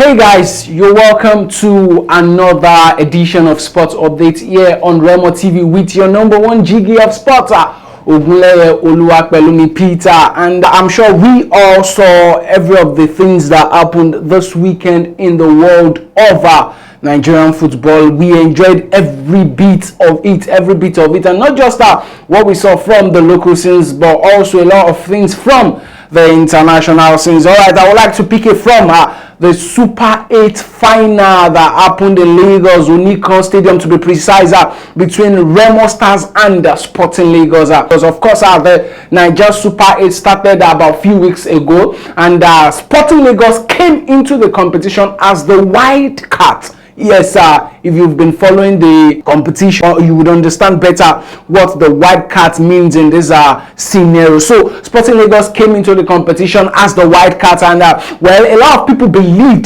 Hey guys, you're welcome to another edition of Sports Update here on RemoTv with your number one jiggy of sports, Ogunleye Oluwapelumi Peter, and I'm sure we all saw every of the things that happened this weekend in the world of Nigerian football. We enjoyed every bit of it, and not just what we saw from the local scenes, but also a lot of things from the international scenes. All right, I would like to pick it from the Super 8 final that happened in Lagos, Unicon Stadium to be precise, between Remo Stars and Sporting Lagos. Because of course, the Naija Super 8 started about a few weeks ago, and Sporting Lagos came into the competition as the wild card. Yes, if you've been following the competition, you would understand better what the wild card means in this scenario. So Sporting Lagos came into the competition as the wild card, and well, a lot of people believed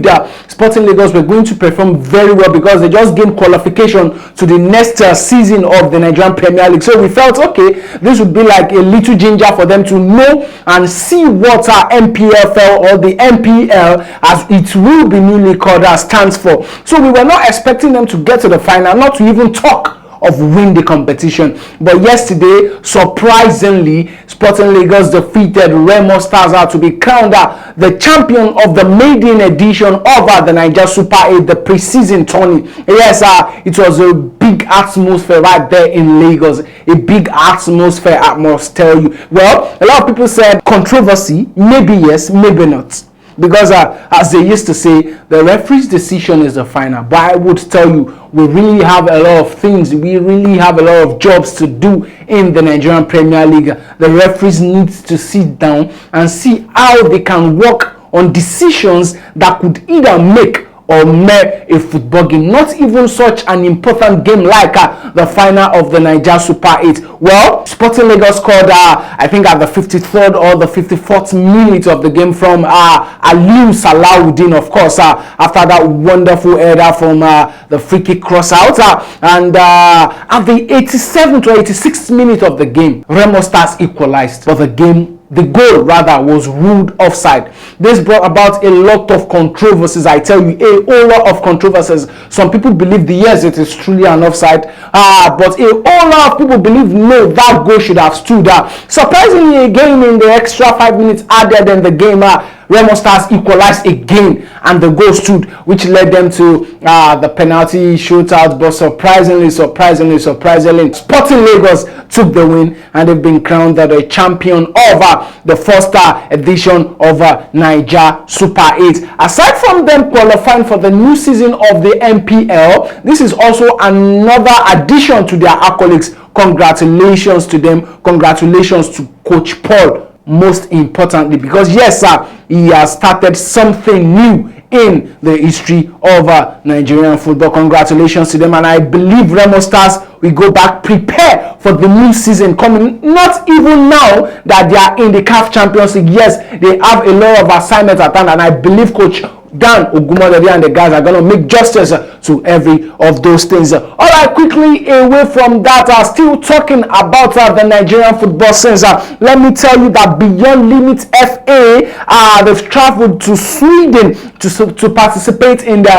that Sporting Lagos were going to perform very well because they just gained qualification to the next season of the Nigerian Premier League. So we felt, okay, this would be like a little ginger for them to know and see what MPFL or the MPL, as it will be newly called, stands for. So we were not expecting them to get to the final, not to even talk of win the competition. But yesterday, surprisingly, Sporting Lagos defeated Remo Stars to be crowned the champion of the Maiden edition of the Naija Super 8, the pre-season tourney. Yes, it was a big atmosphere right there in Lagos. A big atmosphere, I must tell you. Well, a lot of people said controversy, maybe yes, maybe not. Because as they used to say, the referee's decision is the final. But I would tell you, we really have a lot of things. We really have a lot of jobs to do in the Nigerian Premier League. The referees need to sit down and see how they can work on decisions that could either make or mere a football game, not even such an important game like the final of the Naija Super 8. Well, Sporting Lagos scored, I think at the 53rd or the 54th minute of the game from Aliu Salawuddin, of course, after that wonderful header from the free kick cross out. And at the 87th or 86th minute of the game, Remo Stars equalized, but the goal rather was ruled offside. This brought about a lot of controversies. I tell you, a whole lot of controversies. Some people believe yes, it is truly an offside, but a whole lot of people believe no, that goal should have stood. Surprisingly, again in the extra 5 minutes added in the game, Remo Stars equalized again, and the goal stood, which led them to the penalty shootout. But surprisingly, Sporting Lagos took the win, and they've been crowned the champion of the first edition of Naija Super 8. Aside from them qualifying for the new season of the MPL, this is also another addition to their accolades. Congratulations to them. Congratulations to Coach Paul, most importantly, because yes, he has started something new in the history of Nigerian football. Congratulations to them, and I believe Remo Stars will go back, prepare for the new season coming. Not even now that they are in the CAF Champions League. Yes, they have a lot of assignments at hand, and I believe Coach Dan Ogumodere and the guys are going to make justice to every of those things. All right, quickly away from that, still talking about the Nigerian football scenes. Let me tell you that Beyond Limit FA, they've traveled to Sweden to participate in the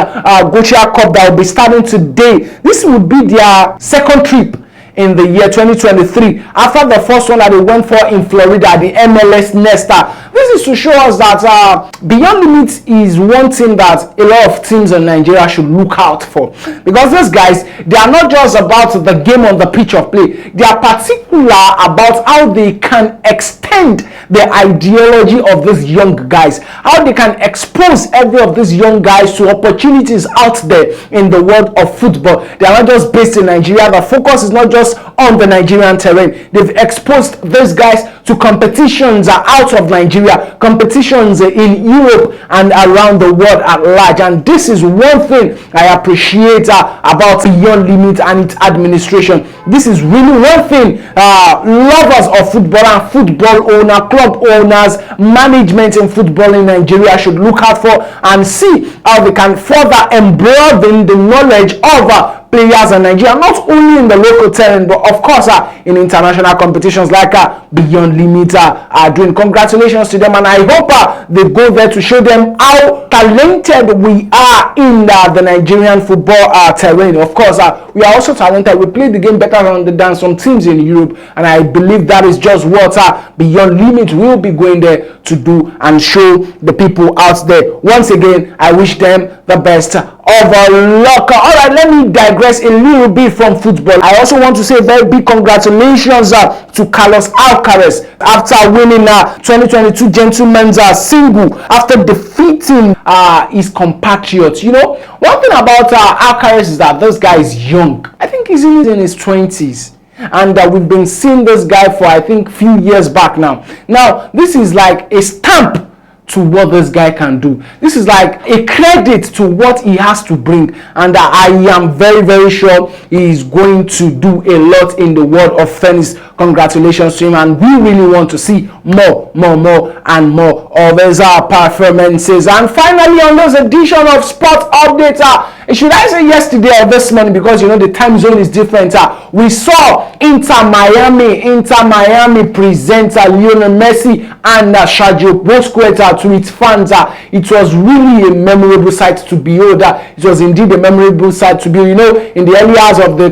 Gochia Cup that will be starting today. This would be their second trip in the year 2023, after the first one that they went for in Florida, the MLS Nesta. This is to show us that Beyond Limits is one thing that a lot of teams in Nigeria should look out for. Because these guys, they are not just about the game on the pitch of play. They are particular about how they can extend the ideology of these young guys, how they can expose every of these young guys to opportunities out there in the world of football. They are not just based in Nigeria. The focus is not just on the Nigerian terrain. They've exposed these guys to competitions out of Nigeria, competitions in Europe and around the world at large. And this is one thing I appreciate about Beyond Limit and its administration. This is really one thing lovers of football and football owner, club owners, management in football in Nigeria should look out for and see how they can further embroaden the knowledge of players in Nigeria, not only in the local terrain, but of course in international competitions like Beyond Limit are doing. Congratulations to them, and I hope they go there to show them how talented we are in the Nigerian football terrain. Of course, we are also talented. We play the game better than some teams in Europe, and I believe that is just what Beyond Limit will be going there to do and show the people out there. Once again, I wish them the best of luck. All right, let me digress a little bit from football. I also want to say a very big congratulations to Carlos Alcaraz after winning 2022 Gentleman's Single after defeating his compatriots. You know, one thing about Alcaraz is that this guy is young. I think he's in his 20s. And we've been seeing this guy for, I think, few years back now. Now, this is like a stamp to what this guy can do. This is like a credit to what he has to bring, and I am very, very sure he is going to do a lot in the world of tennis. Congratulations to him, and we really want to see more and more of his performances. And finally, on this edition of Sports Update, should I say yesterday or this morning, because you know the time zone is different, we saw Inter Miami present Lionel Messi and Sergio Busquets to its fans. It was really a memorable sight to behold. It was indeed a memorable sight to behold. You know, in the early hours of the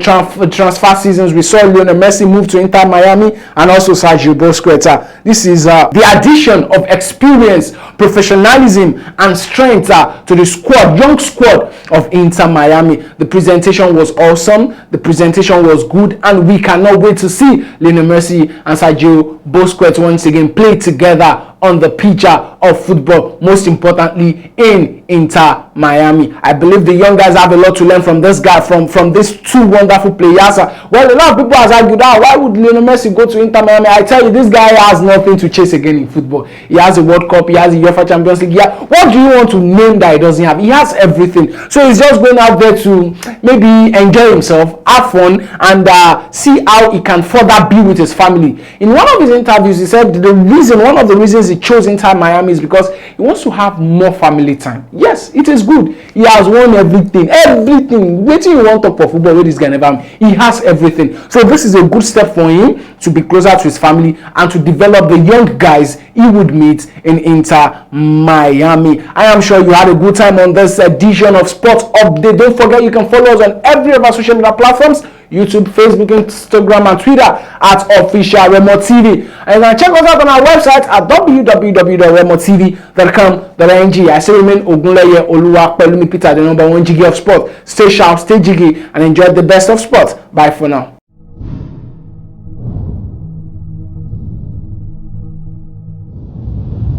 transfer seasons, we saw Lionel Messi move to Inter Miami and also Sergio Busquets. This is the addition of experience, professionalism, and strength to the squad, young squad of Inter Miami. The presentation was awesome. The presentation was good, and we cannot wait to see Lionel Messi and Sergio Busquets once again play together on the pitch of football, most importantly in Inter Miami. I believe the young guys have a lot to learn from this guy, from these two wonderful players. Well, a lot of people have argued, why would Lionel Messi go to Inter Miami? I tell you, this guy has nothing to chase again in football. He has a World Cup, he has a UEFA Champions League. Yeah, what do you want to name that he doesn't have? He has everything. So he's just going out there to maybe enjoy himself, have fun, and see how he can further be with his family. In one of his interviews, he said one of the reasons he chose Inter Miami is because he wants to have more family time. Yes, it is good. He has won everything. Wait till you want to talk for football, where this guy never. He has everything. So this is a good step for him to be closer to his family and to develop the young guys he would meet in Inter Miami. I am sure you had a good time on this edition of Sports Update. Don't forget, you can follow us on every of our social media platforms: YouTube, Facebook, Instagram, and Twitter at official RemoTv. And you can check us out on our website at www.remotv.com.ng. I say remain Ogunleye Oluwapelumi Peter, the #1 jiggy of sport. Stay sharp, stay jiggy, and enjoy the best of sport. Bye for now.